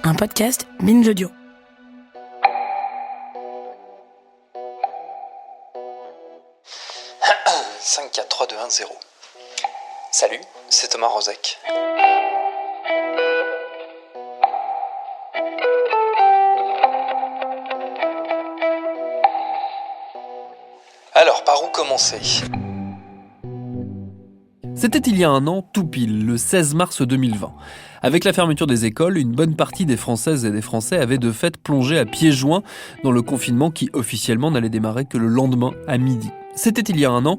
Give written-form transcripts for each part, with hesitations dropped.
un podcast Binge Audio. « 5, 4, 3, 2, 1, 0. Salut, c'est Thomas Rozek. Alors, par où commencer ? C'était il y a un an, tout pile, le 16 mars 2020. Avec la fermeture des écoles, une bonne partie des Françaises et des Français avaient de fait plongé à pieds joints dans le confinement qui officiellement n'allait démarrer que le lendemain à midi. C'était il y a un an,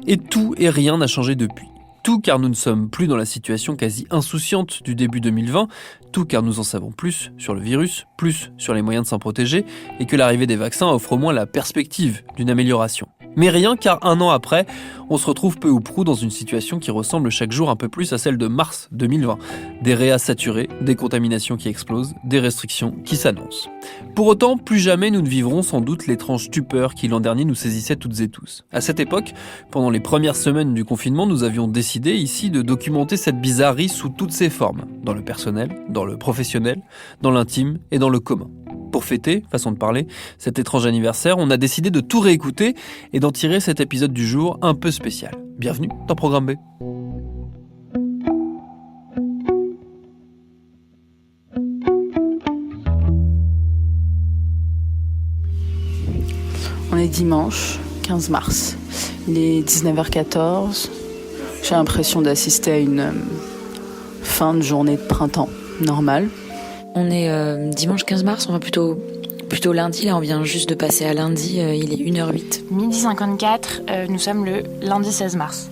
et tout et rien n'a changé depuis. Tout car nous ne sommes plus dans la situation quasi insouciante du début 2020, tout car nous en savons plus sur le virus, plus sur les moyens de s'en protéger, et que l'arrivée des vaccins offre au moins la perspective d'une amélioration. Mais rien car un an après, on se retrouve peu ou prou dans une situation qui ressemble chaque jour un peu plus à celle de mars 2020. Des réas saturés, des contaminations qui explosent, des restrictions qui s'annoncent. Pour autant, plus jamais nous ne vivrons sans doute l'étrange stupeur qui l'an dernier nous saisissait toutes et tous. À cette époque, pendant les premières semaines du confinement, nous avions décidé ici de documenter cette bizarrerie sous toutes ses formes, dans le personnel, dans le professionnel, dans l'intime et dans le commun. Pour fêter, façon de parler, cet étrange anniversaire, on a décidé de tout réécouter et d'en tirer cet épisode du jour un peu spécial. Bienvenue dans Programme B. On est dimanche 15 mars, il est 19h14, j'ai l'impression d'assister à une fin de journée de printemps normale. On est dimanche 15 mars, on va plutôt lundi, là on vient juste de passer à lundi, il est 1h08. Midi 54, nous sommes le lundi 16 mars.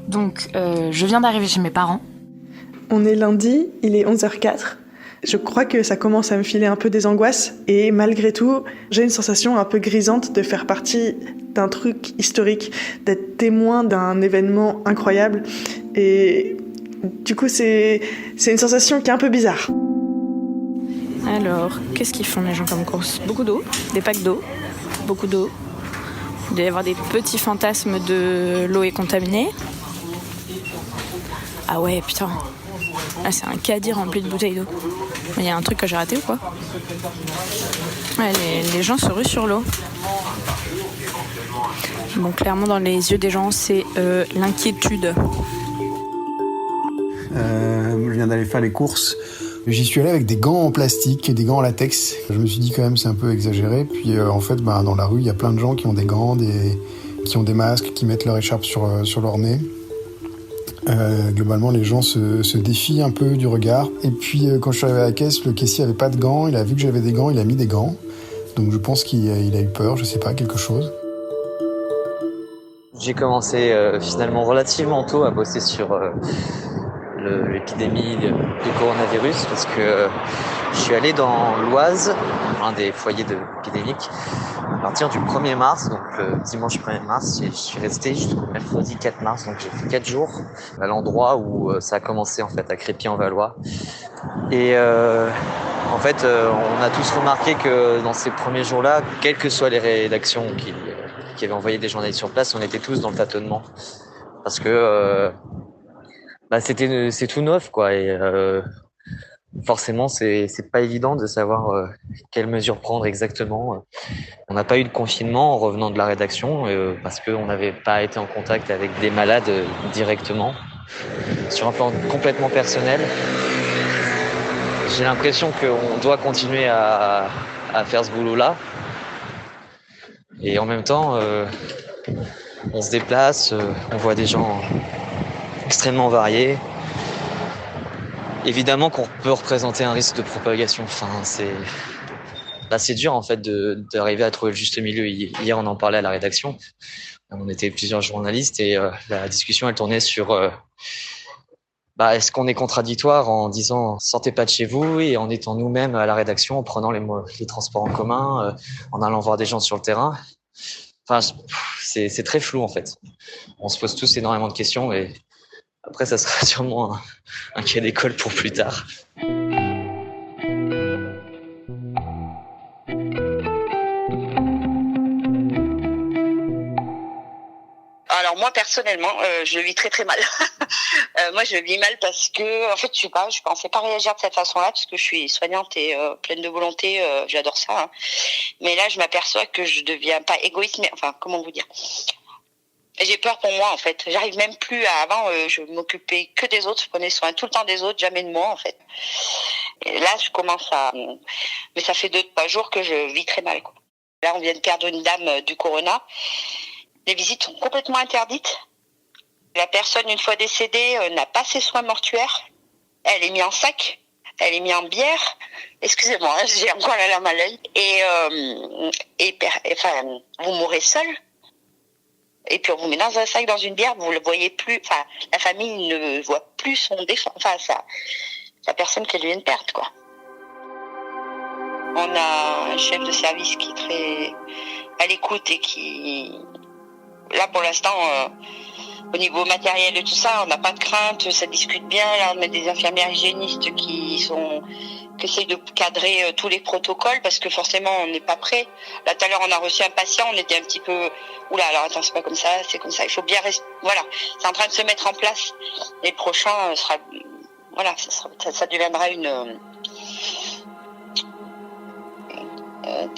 Donc je viens d'arriver chez mes parents. On est lundi, il est 11h04. Je crois que ça commence à me filer un peu des angoisses et malgré tout, j'ai une sensation un peu grisante de faire partie d'un truc historique, d'être témoin d'un événement incroyable et du coup c'est une sensation qui est un peu bizarre. Alors, qu'est-ce qu'ils font les gens comme course ? Beaucoup d'eau, des packs d'eau, beaucoup d'eau. Il doit y avoir des petits fantasmes de l'eau est contaminée. Ah ouais, putain. Là, c'est un caddie rempli de bouteilles d'eau. Il y a un truc que j'ai raté ou quoi ? Ouais, les gens se ruent sur l'eau. Bon, clairement, dans les yeux des gens, c'est l'inquiétude. Je viens d'aller faire les courses. J'y suis allé avec des gants en plastique et des gants en latex. Je me suis dit quand même c'est un peu exagéré. Puis en fait, dans la rue, il y a plein de gens qui ont des gants, qui ont des masques, qui mettent leur écharpe sur leur nez. Globalement, les gens se défient un peu du regard. Et puis, quand je suis arrivé à la caisse, le caissier avait pas de gants. Il a vu que j'avais des gants, il a mis des gants. Donc je pense qu'il a eu peur, je sais pas, quelque chose. J'ai commencé finalement relativement tôt à bosser sur l'épidémie du coronavirus parce que je suis allé dans l'Oise, un des foyers épidémiques, à partir du 1er mars, donc le dimanche 1er mars, et je suis resté jusqu'au mercredi 4 mars, donc j'ai fait 4 jours à l'endroit où ça a commencé en fait, à Crépy-en-Valois. Et en fait, on a tous remarqué que dans ces premiers jours-là, quelles que soient les rédactions qui avaient envoyé des journalistes sur place, on était tous dans le tâtonnement. Parce que c'est tout neuf, quoi, et forcément c'est pas évident de savoir quelles mesures prendre exactement. On n'a pas eu de confinement en revenant de la rédaction parce qu'on n'avait pas été en contact avec des malades directement. Sur un plan complètement personnel, j'ai l'impression qu'on doit continuer à faire ce boulot-là, et en même temps on se déplace, on voit des gens extrêmement variés. Évidemment qu'on peut représenter un risque de propagation. Enfin, c'est dur en fait d'arriver à trouver le juste milieu. Hier, on en parlait à la rédaction. On était plusieurs journalistes et la discussion elle tournait sur est-ce qu'on est contradictoire en disant sortez pas de chez vous et en étant nous-mêmes à la rédaction, en prenant les transports en commun, en allant voir des gens sur le terrain. Enfin, c'est très flou en fait. On se pose tous énormément de questions et après, ça sera sûrement un cas d'école pour plus tard. Alors moi personnellement, je le vis très très mal. Moi, je vis mal parce que, en fait, je pensais pas réagir de cette façon-là parce que je suis soignante et pleine de volonté. J'adore ça. Hein. Mais là, je m'aperçois que je deviens pas égoïste, mais enfin, comment vous dire ? J'ai peur pour moi, en fait. J'arrive même plus à... Avant, je m'occupais que des autres. Je prenais soin tout le temps des autres, jamais de moi, en fait. Et là, je commence à... Mais ça fait 2-3 jours que je vis très mal, quoi. Là, on vient de perdre une dame du corona. Les visites sont complètement interdites. La personne, une fois décédée, n'a pas ses soins mortuaires. Elle est mise en sac. Elle est mise en bière. Excusez-moi, hein, j'ai encore la larme à l'œil. Enfin, vous mourrez seul. Et puis on vous met dans un sac, dans une bière, vous le voyez plus. Enfin, la famille ne voit plus son défunt. Enfin, la personne qu'elle vient de perdre, quoi. On a un chef de service qui est très à l'écoute et qui, là pour l'instant, au niveau matériel et tout ça, on n'a pas de crainte, ça discute bien. Là, on a des infirmières hygiénistes qui essayent de cadrer tous les protocoles parce que forcément on n'est pas prêt. Là tout à l'heure on a reçu un patient, on était un petit peu oula, alors attends, c'est pas comme ça, c'est comme ça. Il faut bien rester. Voilà, c'est en train de se mettre en place. Les prochains sera, voilà, ça deviendra une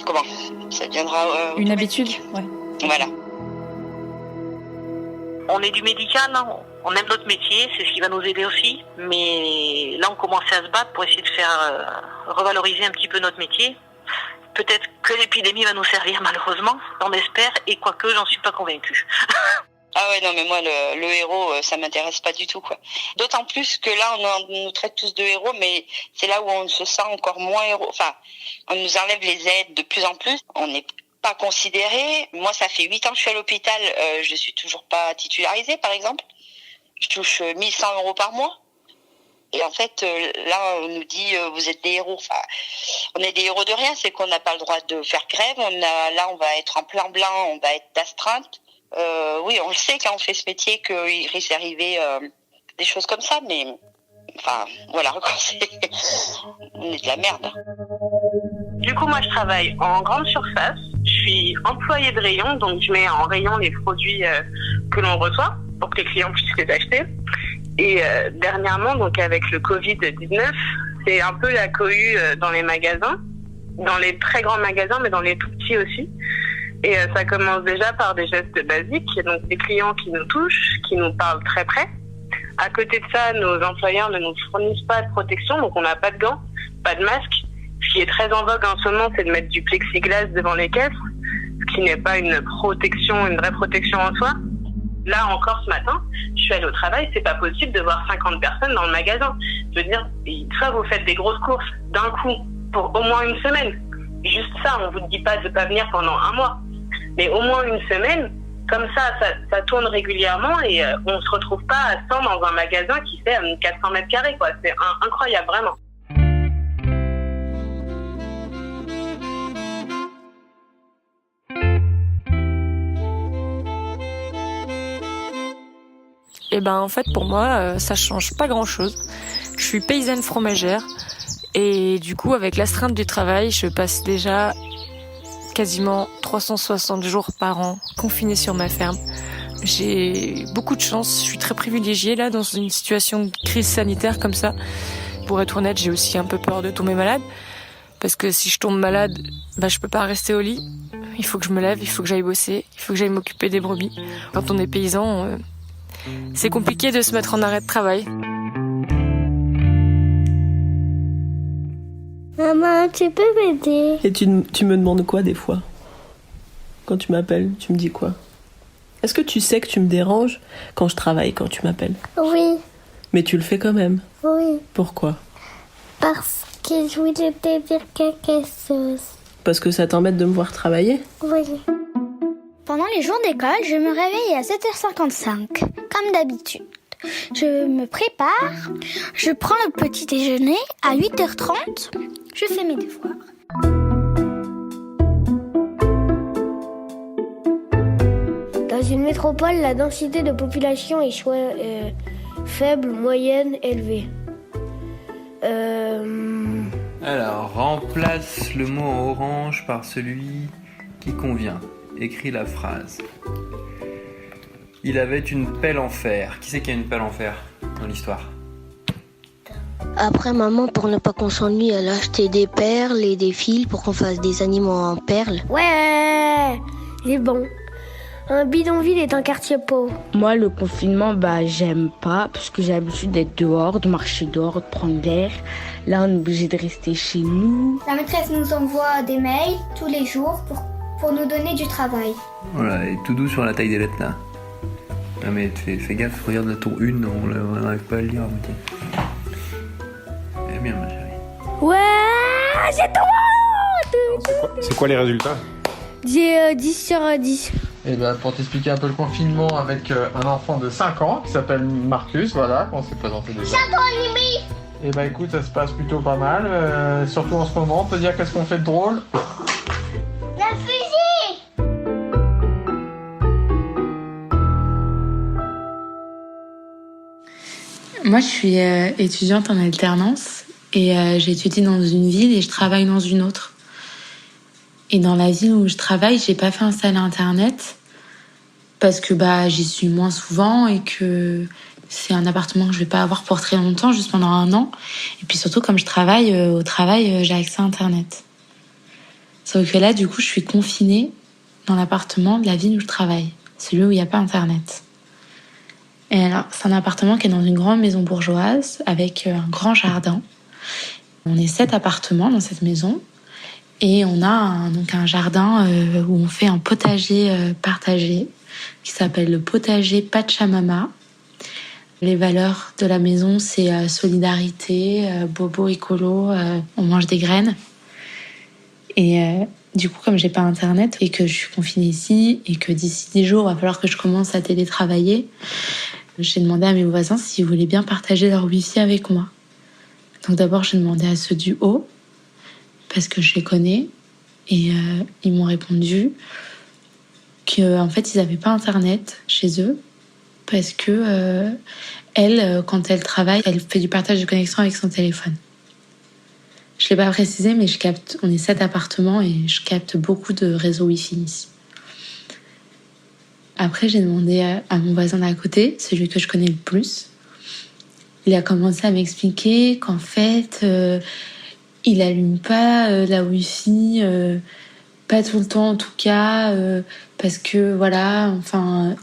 comment ça deviendra une habitude, ouais. Voilà. On est du médical, hein. On aime notre métier, c'est ce qui va nous aider aussi. Mais là, on commence à se battre pour essayer de faire revaloriser un petit peu notre métier. Peut-être que l'épidémie va nous servir, malheureusement. On espère, et quoique, j'en suis pas convaincue. Ah ouais, non, mais moi, le héros, ça m'intéresse pas du tout, quoi. D'autant plus que là, on nous traite tous de héros, mais c'est là où on se sent encore moins héros. Enfin, on nous enlève les aides de plus en plus. On n'est pas considéré. Moi, ça fait 8 ans que je suis à l'hôpital. Je suis toujours pas titularisée, par exemple. Je touche 1 100 € par mois. Et en fait, là, on nous dit, vous êtes des héros. Enfin, on est des héros de rien. C'est qu'on n'a pas le droit de faire grève. Là, on va être en plan blanc. On va être d'astreinte. Oui, on le sait quand on fait ce métier qu'il risque d'arriver des choses comme ça. Mais, enfin, voilà, on est de la merde. Du coup, moi, je travaille en grande surface. Je suis employée de rayon, donc je mets en rayon les produits que l'on reçoit pour que les clients puissent les acheter. Et dernièrement, donc avec le Covid-19, c'est un peu la cohue dans les magasins, dans les très grands magasins, mais dans les tout petits aussi. Et ça commence déjà par des gestes basiques, donc des clients qui nous touchent, qui nous parlent très près. À côté de ça, nos employeurs ne nous fournissent pas de protection, donc on n'a pas de gants, pas de masque. Ce qui est très en vogue en ce moment, c'est de mettre du plexiglas devant les caisses, ce qui n'est pas une protection, une vraie protection en soi. Là encore ce matin, je suis allée au travail, c'est pas possible de voir 50 personnes dans le magasin. Je veux dire, soit vous faites des grosses courses d'un coup pour au moins une semaine. Juste ça, on vous dit pas de pas venir pendant 1 mois. Mais au moins une semaine, comme ça tourne régulièrement et on se retrouve pas à 100 dans un magasin qui fait 400 mètres carrés, quoi. C'est incroyable, vraiment. Et ben en fait pour moi ça change pas grand chose. Je suis paysanne fromagère et du coup avec l'astreinte du travail je passe déjà quasiment 360 jours par an confinée sur ma ferme. J'ai beaucoup de chance, je suis très privilégiée là dans une situation de crise sanitaire comme ça. Pour être honnête, j'ai aussi un peu peur de tomber malade parce que si je tombe malade, je peux pas rester au lit. Il faut que je me lève, il faut que j'aille bosser, il faut que j'aille m'occuper des brebis. Quand on est paysan, c'est compliqué de se mettre en arrêt de travail. Maman, tu peux m'aider? Et tu me demandes quoi des fois? Quand tu m'appelles, tu me dis quoi? Est-ce que tu sais que tu me déranges quand je travaille, quand tu m'appelles? Oui. Mais tu le fais quand même? Oui. Pourquoi? Parce que je voulais te dire quelque chose. Parce que ça t'embête de me voir travailler? Oui. Pendant les jours d'école, je me réveille à 7h55, comme d'habitude. Je me prépare, je prends le petit déjeuner, à 8h30, je fais mes devoirs. Dans une métropole, la densité de population est soit faible, moyenne, élevée. Alors, remplace le mot en orange par celui qui convient. Écris la phrase. Il avait une pelle en fer. Qui c'est qui a une pelle en fer? dans l'histoire? Après, maman, pour ne pas qu'on s'ennuie, elle a acheté des perles et des fils pour qu'on fasse des animaux en perles. Ouais, c'est bon. Un bidonville est un quartier pauvre. Moi, le confinement, j'aime pas parce que j'ai l'habitude d'être dehors, de marcher dehors, de prendre l'air. Là, on est obligé de rester chez nous. La maîtresse nous envoie des mails tous les jours pour nous donner du travail. Voilà, et tout doux sur la taille des lettres là. Non mais fais gaffe, regarde la tour 1, on n'arrive pas à le lire à moitié. Elle est bien ma chérie. Ouais, j'ai tout. C'est quoi les résultats? J'ai 10 sur 10. Et pour t'expliquer un peu le confinement avec un enfant de 5 ans qui s'appelle Marcus, voilà, qu'on s'est présenté déjà. Château animé. Et écoute, ça se passe plutôt pas mal, surtout en ce moment. On peut dire qu'est-ce qu'on fait de drôle? La fusée. Moi, je suis étudiante en alternance et j'étudie dans une ville et je travaille dans une autre. Et dans la ville où je travaille, j'ai pas fait installer Internet parce que j'y suis moins souvent et que c'est un appartement que je vais pas avoir pour très longtemps, juste pendant 1 an. Et puis surtout, comme je travaille, au travail, j'ai accès à Internet. Sauf que là, du coup, je suis confinée dans l'appartement de la ville où je travaille, celui où il n'y a pas Internet. Et alors, c'est un appartement qui est dans une grande maison bourgeoise avec un grand jardin. On est 7 appartements dans cette maison. Et on a un jardin où on fait un potager partagé qui s'appelle le potager Pachamama. Les valeurs de la maison, c'est solidarité, bobo écolo, on mange des graines. Et du coup, comme j'ai pas Internet et que je suis confinée ici et que d'ici 10 jours, il va falloir que je commence à télétravailler, j'ai demandé à mes voisins s'ils voulaient bien partager leur wifi avec moi. Donc d'abord, j'ai demandé à ceux du haut, parce que je les connais, et ils m'ont répondu qu'en fait, ils n'avaient pas Internet chez eux, parce que elle, quand elle travaille, elle fait du partage de connexion avec son téléphone. Je ne l'ai pas précisé, mais on est 7 appartements et je capte beaucoup de réseaux Wi-Fi ici. Après, j'ai demandé à mon voisin d'à côté, celui que je connais le plus. Il a commencé à m'expliquer qu'en fait, il allume pas la Wi-Fi, pas tout le temps en tout cas, parce que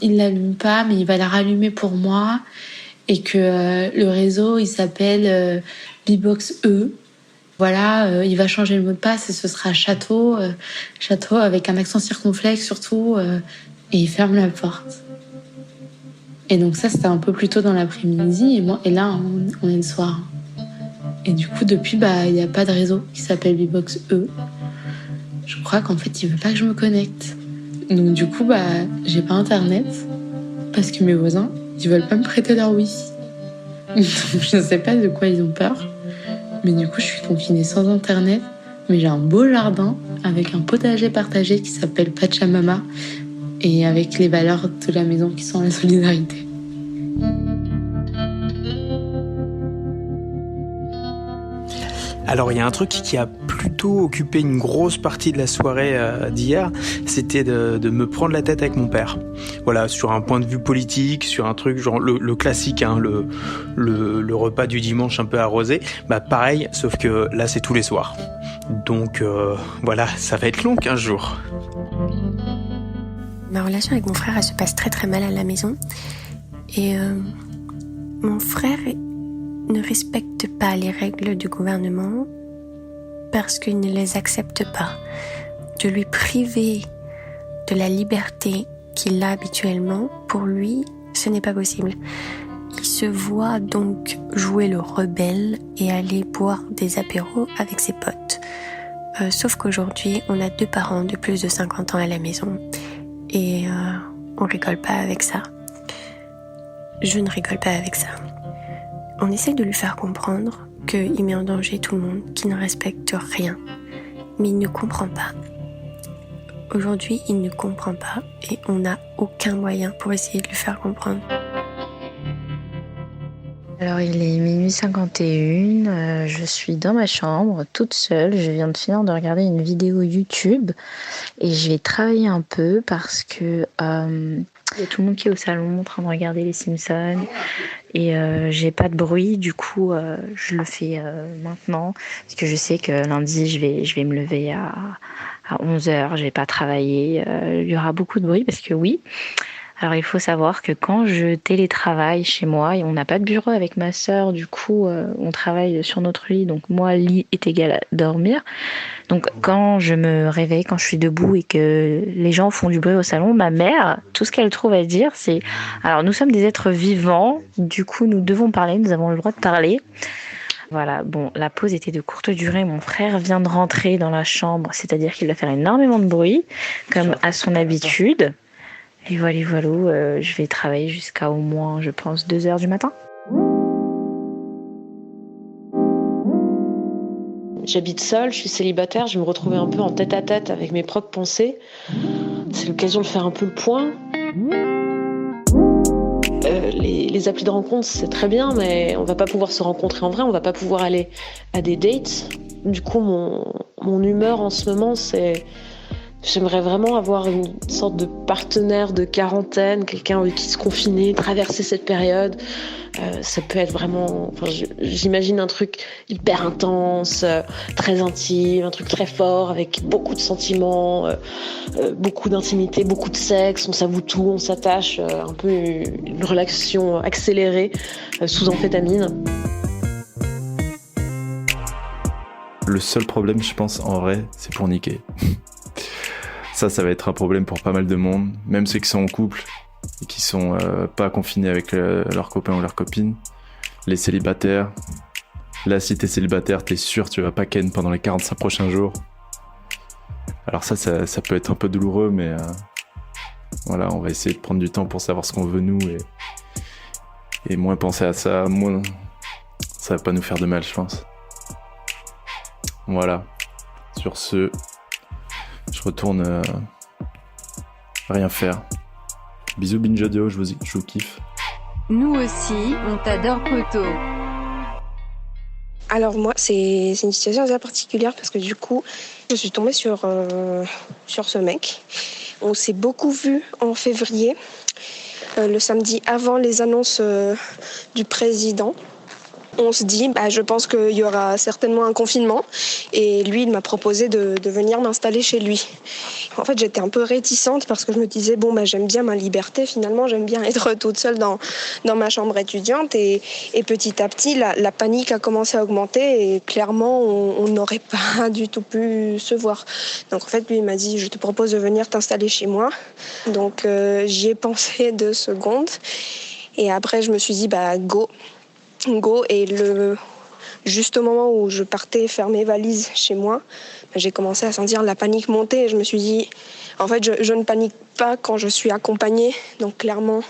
il l'allume pas, mais il va la rallumer pour moi, et que le réseau, il s'appelle Bbox E. Voilà, il va changer le mot de passe et ce sera château avec un accent circonflexe surtout, et il ferme la porte. Et donc ça, c'était un peu plus tôt dans l'après-midi, et là, on est le soir. Et du coup, depuis, il n'y a pas de réseau qui s'appelle Bbox E. Je crois qu'en fait, il veut pas que je me connecte. Donc du coup, j'ai pas Internet, parce que mes voisins, ils veulent pas me prêter leur Wi-Fi. Donc je ne sais pas de quoi ils ont peur. Mais du coup, je suis confinée sans Internet, mais j'ai un beau jardin avec un potager partagé qui s'appelle Pachamama et avec les valeurs de la maison qui sont la solidarité. Alors il y a un truc qui a plutôt occupé une grosse partie de la soirée d'hier, c'était de me prendre la tête avec mon père. Voilà, sur un point de vue politique, sur un truc genre le classique, le repas du dimanche un peu arrosé. Pareil, sauf que là c'est tous les soirs. Donc voilà, ça va être long 15 jours. Ma relation avec mon frère, elle se passe très très mal à la maison. Et mon frère ne respecte pas les règles du gouvernement parce qu'il ne les accepte pas. De lui priver de la liberté qu'il a habituellement, pour lui, ce n'est pas possible. Il se voit donc jouer le rebelle et aller boire des apéros avec ses potes. Sauf qu'aujourd'hui, on a 2 parents de plus de 50 ans à la maison et on rigole pas avec ça. Je ne rigole pas avec ça. On essaie de lui faire comprendre qu'il met en danger tout le monde, qu'il ne respecte rien. Mais il ne comprend pas. Aujourd'hui, il ne comprend pas et on n'a aucun moyen pour essayer de lui faire comprendre. Alors il est minuit 51, je suis dans ma chambre toute seule, je viens de finir de regarder une vidéo YouTube et je vais travailler un peu parce que Il y a tout le monde qui est au salon en train de regarder les Simpsons et j'ai pas de bruit, du coup je le fais maintenant parce que je sais que lundi je vais me lever à 11h, je vais pas travailler, il y aura beaucoup de bruit parce que oui. Alors il faut savoir que quand je télétravaille chez moi, et on n'a pas de bureau avec ma sœur, du coup on travaille sur notre lit, donc moi lit est égal à dormir. Donc quand je me réveille, quand je suis debout et que les gens font du bruit au salon, ma mère, tout ce qu'elle trouve à dire, c'est alors nous sommes des êtres vivants, du coup nous devons parler, nous avons le droit de parler. Voilà, bon, la pause était de courte durée, mon frère vient de rentrer dans la chambre, c'est-à-dire qu'il va faire énormément de bruit, comme à son habitude. Et voilà, je vais travailler jusqu'à au moins, je pense, 2h du matin. J'habite seule, je suis célibataire, je me retrouvais un peu en tête-à-tête avec mes propres pensées. C'est l'occasion de faire un peu le point. Les applis de rencontre, c'est très bien, mais on va pas pouvoir se rencontrer en vrai, on va pas pouvoir aller à des dates. Du coup, mon humeur en ce moment, c'est... J'aimerais vraiment avoir une sorte de partenaire de quarantaine, quelqu'un avec qui se confiner, traverser cette période. Ça peut être vraiment... Enfin, j'imagine un truc hyper intense, très intime, un truc très fort, avec beaucoup de sentiments, beaucoup d'intimité, beaucoup de sexe, on s'avoue tout, on s'attache, un peu une relation accélérée, sous amphétamine. Le seul problème, je pense, en vrai, c'est pour niquer. Ça va être un problème pour pas mal de monde, même ceux qui sont en couple et qui sont pas confinés avec leurs copains ou leurs copines. Les célibataires. Là, si t'es célibataire, t'es sûr tu vas pas ken pendant les 45 prochains jours. Alors ça peut être un peu douloureux, mais voilà, on va essayer de prendre du temps pour savoir ce qu'on veut nous et moins penser à ça, moins ça va pas nous faire de mal, je pense. Voilà. Sur ce, je retourne rien faire. Bisous Binge Audio, je vous kiffe. Nous aussi, on t'adore poto. Alors moi, c'est une situation assez particulière parce que du coup, je suis tombée sur ce mec. On s'est beaucoup vu en février, le samedi avant les annonces du président. On se dit, je pense qu'il y aura certainement un confinement. Et lui, il m'a proposé de venir m'installer chez lui. En fait, j'étais un peu réticente parce que je me disais, j'aime bien ma liberté. Finalement, j'aime bien être toute seule dans ma chambre étudiante. Et petit à petit, la panique a commencé à augmenter. Et clairement, on n'aurait pas du tout pu se voir. Donc en fait, lui, il m'a dit, je te propose de venir t'installer chez moi. Donc j'y ai pensé 2 secondes. Et après, je me suis dit, go. Et juste au moment où je partais faire mes valises chez moi, j'ai commencé à sentir la panique monter et je me suis dit, en fait, je ne panique pas quand je suis accompagnée. Donc clairement,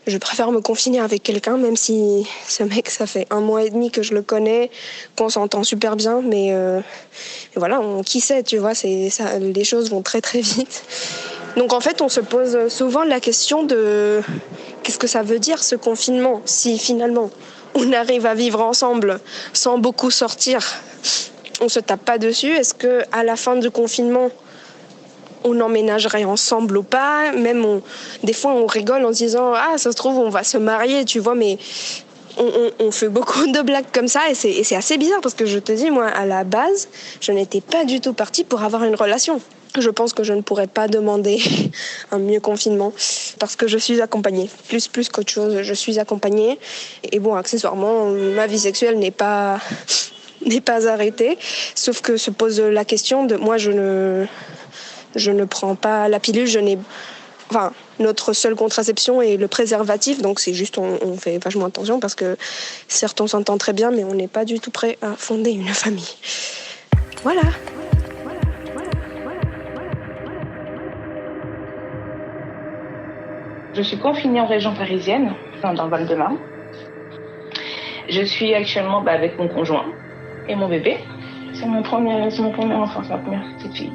je préfère me confiner avec quelqu'un, même si ce mec, ça fait 1 mois et demi que je le connais, qu'on s'entend super bien, mais voilà, qui sait, tu vois, les choses vont très très vite. Donc en fait, on se pose souvent la question de qu'est-ce que ça veut dire ce confinement, si finalement on arrive à vivre ensemble sans beaucoup sortir, on se tape pas dessus. Est-ce que à la fin du confinement, on emménagerait ensemble ou pas? Même des fois, on rigole en se disant ça se trouve on va se marier, tu vois, mais on fait beaucoup de blagues comme ça et c'est assez bizarre parce que je te dis, moi, à la base, je n'étais pas du tout partie pour avoir une relation. Je pense que je ne pourrais pas demander un mieux confinement parce que je suis accompagnée. Plus qu'autre chose, je suis accompagnée. Et accessoirement, ma vie sexuelle n'est pas arrêtée. Sauf que se pose la question de moi, je ne prends pas la pilule. Notre seule contraception est le préservatif. Donc c'est juste, on fait vachement attention parce que certes, on s'entend très bien, mais on n'est pas du tout prêt à fonder une famille. Voilà. Je suis confinée en région parisienne, dans le Val-de-Marne. Je suis actuellement avec mon conjoint et mon bébé. C'est mon premier enfant, c'est ma première petite fille.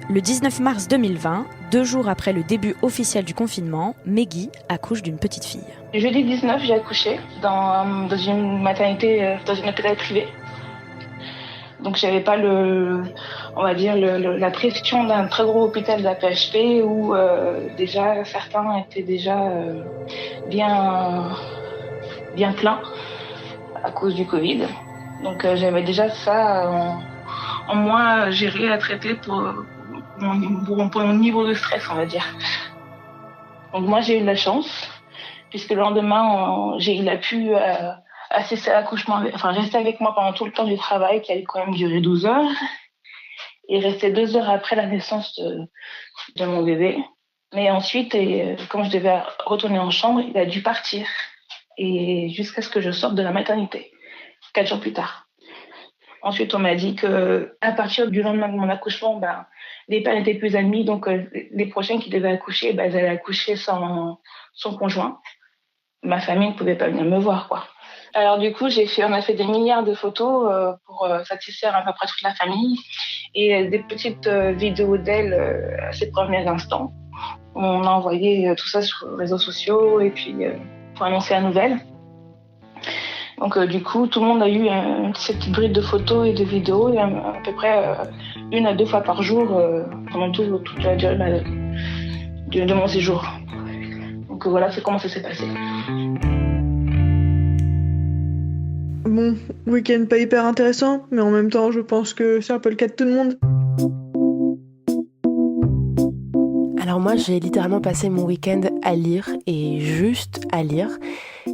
Le 19 mars 2020, 2 jours après le début officiel du confinement, Meggy accouche d'une petite fille. Le jeudi 19, j'ai accouché dans une maternité, dans une hôpital privé. Donc j'avais pas on va dire, la pression d'un très gros hôpital de la PHP où déjà certains étaient déjà bien pleins à cause du Covid. Donc j'avais déjà ça en moins géré à traiter pour mon niveau de stress, on va dire. Donc moi j'ai eu de la chance puisque le lendemain il a pu assister à l'accouchement, rester avec moi pendant tout le temps du travail qui allait quand même durer 12 heures. Et restait 2 heures après la naissance de mon bébé. Mais ensuite, quand je devais retourner en chambre, il a dû partir. Et jusqu'à ce que je sorte de la maternité, 4 jours plus tard. Ensuite, on m'a dit qu'à partir du lendemain de mon accouchement, les pères n'étaient plus admis. Donc, les prochains qui devaient accoucher, ils allaient accoucher sans son conjoint. Ma famille ne pouvait pas venir me voir, quoi. Alors du coup, on a fait des milliards de photos pour satisfaire à peu près toute la famille et des petites vidéos d'elle à ses premiers instants. On a envoyé tout ça sur les réseaux sociaux et puis pour annoncer la nouvelle. Donc du coup, tout le monde a eu cette petite bride de photos et de vidéos et à peu près 1 à 2 fois par jour pendant toute la durée de mon séjour. Donc voilà, c'est comment ça s'est passé. Bon, week-end pas hyper intéressant, mais en même temps, je pense que c'est un peu le cas de tout le monde. Alors moi, j'ai littéralement passé mon week-end à lire, et juste à lire.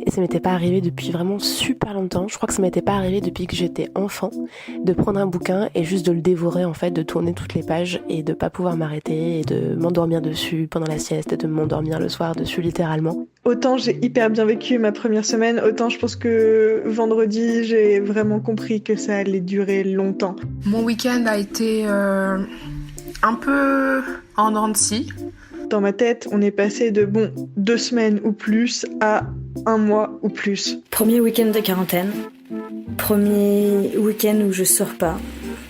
Et ça m'était pas arrivé depuis vraiment super longtemps. Je crois que ça m'était pas arrivé depuis que j'étais enfant, de prendre un bouquin et juste de le dévorer en fait, de tourner toutes les pages et de pas pouvoir m'arrêter et de m'endormir dessus pendant la sieste et de m'endormir le soir dessus littéralement. Autant j'ai hyper bien vécu ma première semaine, autant je pense que vendredi j'ai vraiment compris que ça allait durer longtemps. Mon week-end a été un peu en dents de scie. Dans ma tête, on est passé de 2 semaines ou plus à 1 mois ou plus. Premier week-end de quarantaine, premier week-end où je sors pas.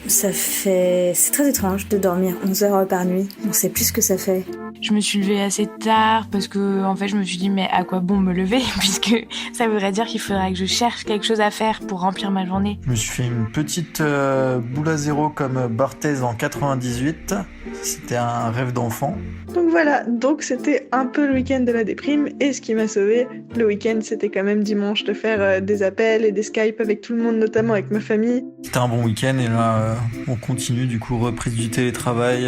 C'est très étrange de dormir 11 heures par nuit. On sait plus ce que ça fait. Je me suis levée assez tard parce que en fait je me suis dit mais à quoi bon me lever puisque ça voudrait dire qu'il faudrait que je cherche quelque chose à faire pour remplir ma journée. Je me suis fait une petite boule à zéro comme Barthez en 98. C'était un rêve d'enfant. Donc voilà, c'était un peu le week-end de la déprime et ce qui m'a sauvé le week-end c'était quand même dimanche de faire des appels et des Skype avec tout le monde, notamment avec ma famille. C'était un bon week-end et là on continue du coup reprise du télétravail.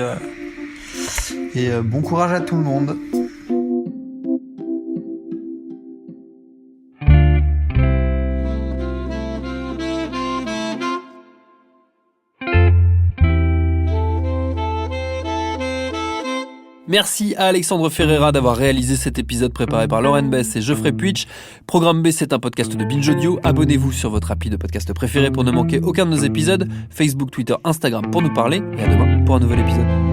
Et bon courage à tout le monde. Merci à Alexandre Ferreira d'avoir réalisé cet épisode préparé par Lauren Bess et Geoffrey Puitch. Programme B, c'est un podcast de Binge Audio. Abonnez-vous sur votre appli de podcast préféré pour ne manquer aucun de nos épisodes. Facebook, Twitter, Instagram pour nous parler. Et à demain pour un nouvel épisode.